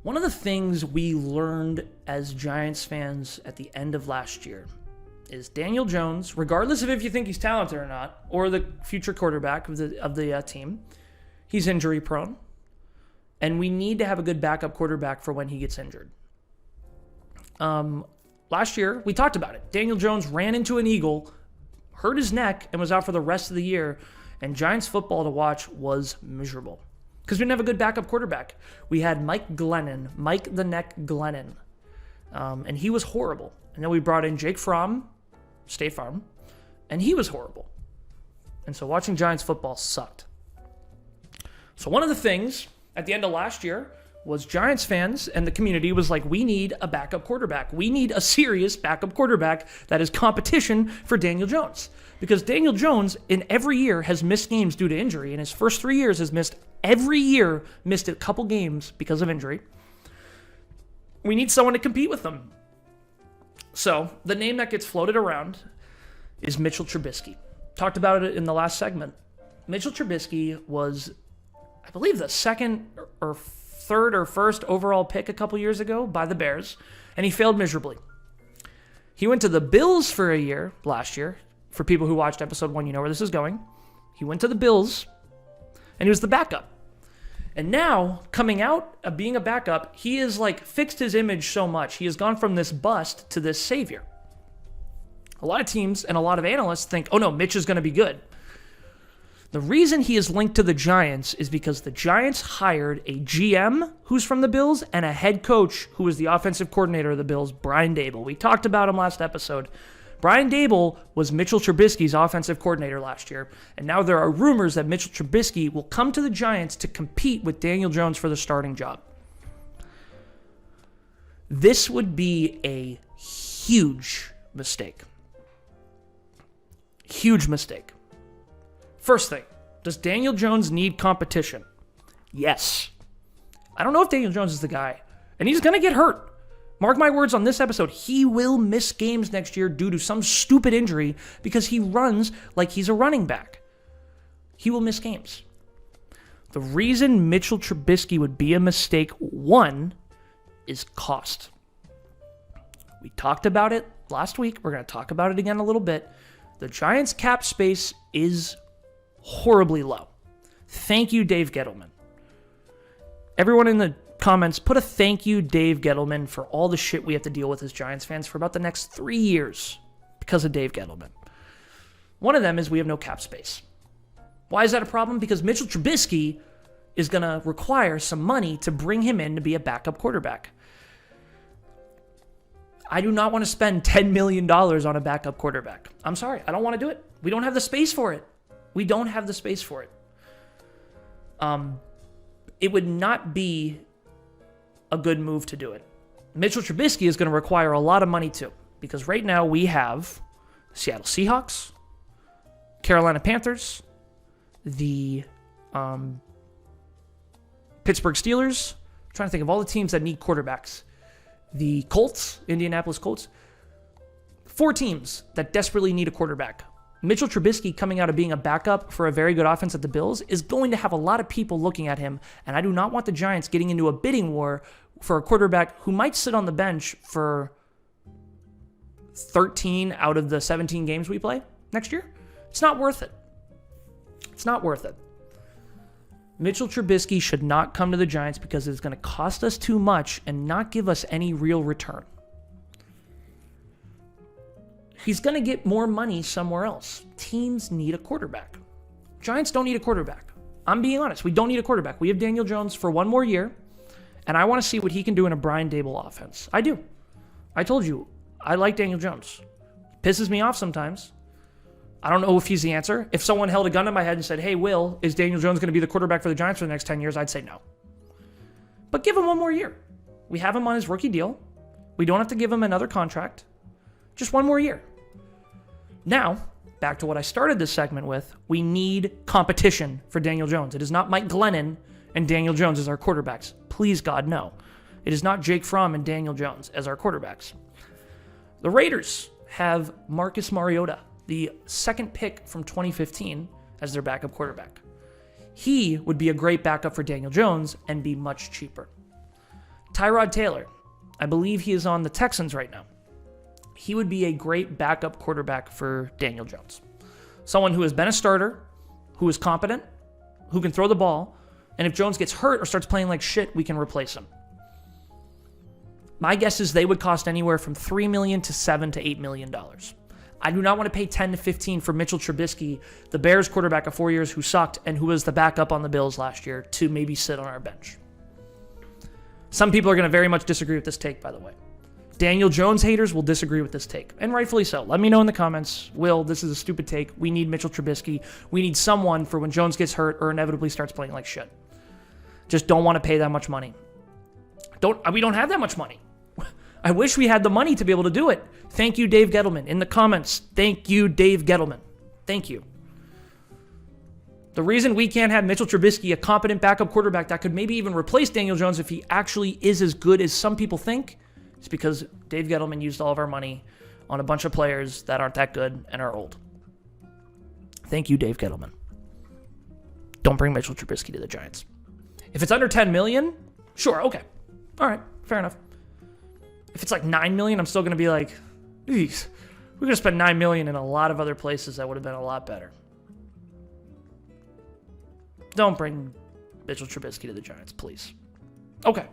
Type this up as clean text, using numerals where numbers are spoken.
One of the things we learned as Giants fans at the end of last year is Daniel Jones, regardless of if you think he's talented or not, or the future quarterback of the team, he's injury prone. And we need to have a good backup quarterback for when he gets injured. Last year, we talked about it. Daniel Jones ran into an eagle, hurt his neck, and was out for the rest of the year. And Giants football to watch was miserable because we didn't have a good backup quarterback. We had Mike the Neck Glennon, and he was horrible. And then we brought in Jake Fromm, State Farm, and he was horrible. And so watching Giants football sucked. So one of the things at the end of last year was Giants fans and the community was like, we need a backup quarterback. We need a serious backup quarterback that is competition for Daniel Jones. Because Daniel Jones in every year has missed games due to injury. In his first 3 years has missed a couple games because of injury. We need someone to compete with them. So the name that gets floated around is Mitchell Trubisky. Talked about it in the last segment. Mitchell Trubisky was, I believe, the second or third or first overall pick a couple years ago by the Bears, and he failed miserably. He went to the Bills for a year last year. For people who watched episode 1, you know where this is going. He went to the Bills, and he was the backup. And now, coming out of being a backup, he has fixed his image so much. He has gone from this bust to this savior. A lot of teams and a lot of analysts think, oh no, Mitch is going to be good. The reason he is linked to the Giants is because the Giants hired a GM who's from the Bills and a head coach who was the offensive coordinator of the Bills, Brian Daboll. We talked about him last episode. Brian Daboll was Mitchell Trubisky's offensive coordinator last year, and now there are rumors that Mitchell Trubisky will come to the Giants to compete with Daniel Jones for the starting job. This would be a huge mistake. Huge mistake. First thing, does Daniel Jones need competition? Yes. I don't know if Daniel Jones is the guy, and he's going to get hurt. Mark my words on this episode, he will miss games next year due to some stupid injury because he runs like he's a running back. He will miss games. The reason Mitchell Trubisky would be a mistake, one, is cost. We talked about it last week. We're going to talk about it again a little bit. The Giants' cap space is horribly low. Thank you, Dave Gettleman. Everyone in the comments, put a thank you, Dave Gettleman, for all the shit we have to deal with as Giants fans for about the next 3 years because of Dave Gettleman. One of them is we have no cap space. Why is that a problem? Because Mitchell Trubisky is going to require some money to bring him in to be a backup quarterback. I do not want to spend $10 million on a backup quarterback. I'm sorry. I don't want to do it. We don't have the space for it. We don't have the space for it. It would not be a good move to do it. Mitchell Trubisky is going to require a lot of money too, because right now we have the Seattle Seahawks, Carolina Panthers, the Pittsburgh Steelers. I'm trying to think of all the teams that need quarterbacks. The Colts, Indianapolis Colts. 4 teams that desperately need a quarterback. Mitchell Trubisky coming out of being a backup for a very good offense at the Bills is going to have a lot of people looking at him, and I do not want the Giants getting into a bidding war for a quarterback who might sit on the bench for 13 out of the 17 games we play next year. It's not worth it. It's not worth it. Mitchell Trubisky should not come to the Giants because it's going to cost us too much and not give us any real return. He's going to get more money somewhere else. Teams need a quarterback. Giants don't need a quarterback. I'm being honest. We don't need a quarterback. We have Daniel Jones for 1 more year, and I want to see what he can do in a Brian Daboll offense. I do. I told you, I like Daniel Jones. Pisses me off sometimes. I don't know if he's the answer. If someone held a gun to my head and said, hey, Will, is Daniel Jones going to be the quarterback for the Giants for the next 10 years? I'd say no. But give him 1 more year. We have him on his rookie deal. We don't have to give him another contract. Just 1 more year. Now, back to what I started this segment with, we need competition for Daniel Jones. It is not Mike Glennon and Daniel Jones as our quarterbacks. Please, God, no. It is not Jake Fromm and Daniel Jones as our quarterbacks. The Raiders have Marcus Mariota, the second pick from 2015, as their backup quarterback. He would be a great backup for Daniel Jones and be much cheaper. Tyrod Taylor, I believe he is on the Texans right now. He would be a great backup quarterback for Daniel Jones. Someone who has been a starter, who is competent, who can throw the ball, and if Jones gets hurt or starts playing like shit, we can replace him. My guess is they would cost anywhere from $3 million to $7 to $8 million. I do not want to pay 10 to 15 for Mitchell Trubisky, the Bears quarterback of 4 years who sucked and who was the backup on the Bills last year, to maybe sit on our bench. Some people are going to very much disagree with this take, by the way. Daniel Jones haters will disagree with this take, and rightfully so. Let me know in the comments. Will, this is a stupid take. We need Mitchell Trubisky. We need someone for when Jones gets hurt or inevitably starts playing like shit. Just don't want to pay that much money. We don't have that much money. I wish we had the money to be able to do it. Thank you, Dave Gettleman. In the comments, thank you, Dave Gettleman. Thank you. The reason we can't have Mitchell Trubisky, a competent backup quarterback that could maybe even replace Daniel Jones if he actually is as good as some people think, is because Dave Gettleman used all of our money on a bunch of players that aren't that good and are old. Thank you, Dave Gettleman. Don't bring Mitchell Trubisky to the Giants. If it's under $10 million, sure, okay. All right, fair enough. If it's like $9 million, I'm still going to be like, geez, we're going to spend $9 million in a lot of other places that would have been a lot better. Don't bring Mitchell Trubisky to the Giants, please. Okay.